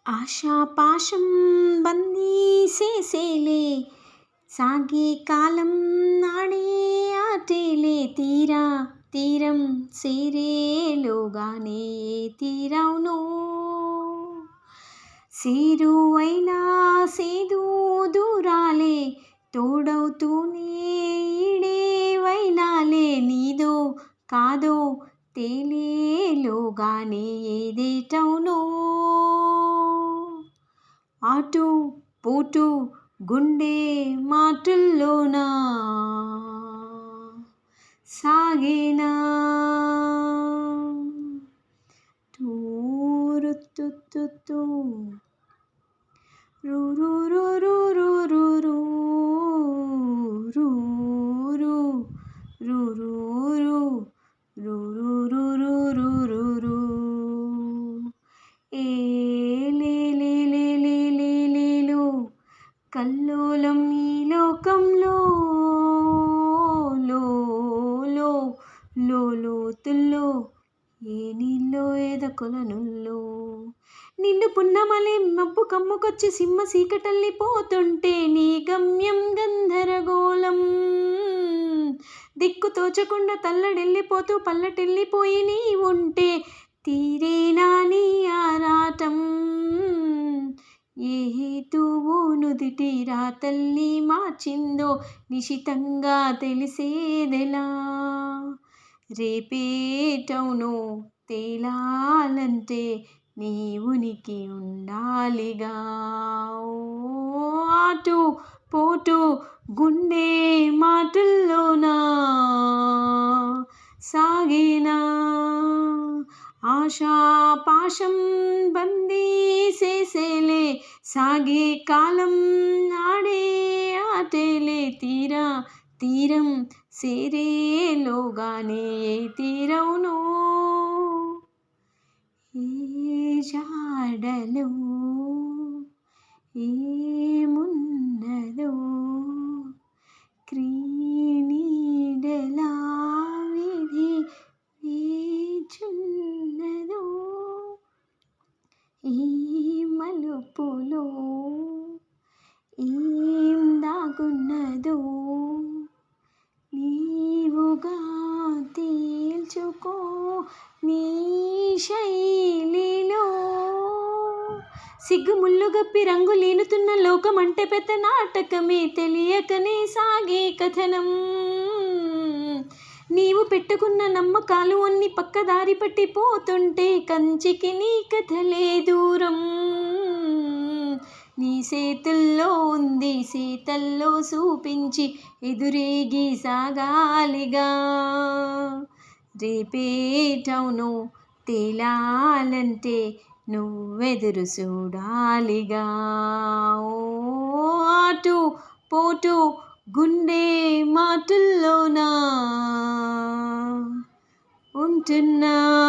ఆశాపాశం బందీసేసేలే సాగే కాలం నాడే ఆటేలే తీరం సేరేలోగానే తీరవునో సేరువైనా సేదు దూరాలే తోడవుతూనే ఈడే వైనాలే నీదో కాదో తేలేలోగానే ఏదేటవునో ఆటు పోటు గుండె మాటుల్లోనా సాగేనా తూరుతుతుతూ రు రు రు రు రు రు రు రు రు రు రు రు రు రు రు రు ఏ కల్లోలం ఈ లోకంలో లోతుల్లో ఏ నీళ్ళో ఎదకొలనుల్లో నిన్ను పున్నమలే మబ్బు కమ్ముకొచ్చి సింహ సీకటల్లిపోతుంటే నీ గమ్యం గంధరగోళం దిక్కు తోచకుండా తల్లడెళ్ళిపోతూ పల్లటెళ్ళిపోయి నీ ఉంటే తీరేనా నీ ఆరాటం ఏ హేతువు నుదిటి రాతల్లి మార్చిందో నిశితంగా తెలిసేదెలా రేపేటవునో తేలాలంటే నీ ఉనికి ఉండాలిగా ఆటు పోటు గుండె మాటల్లోనా సాగేనా ఆశాపాశం బందీసేసేలే సాగే కాలం ఆడే ఆటేలే తీరం సేరేలోగానే తీరవునో ఏ జాడలో ఏమున్నదో క్రీనీడలా విధి వేచున్నదో ఈ మలుపులో ఏం దాగున్నదో నీవుగా తేల్చుకో నీ శైలిలో సిగ్గుముళ్ళుగప్పి రంగులీనుతున్న లోకం అంటే పెద్ద నాటకమే తెలియకనే సాగే కథనం నీవు పెట్టుకున్న నమ్మకాలు అన్ని పక్కదారి పట్టిపోతుంటే కంచికి నీ కథలే దూరం నీ చేతుల్లో ఉంది సీతల్లో చూపించి ఎదురేగి సాగాలిగా రేపేటవునో తేలాలంటే నువ్వెదురు చూడాలిగా ఆటు పోటు గుండె మాటల్లోనా ఉంటున్నా.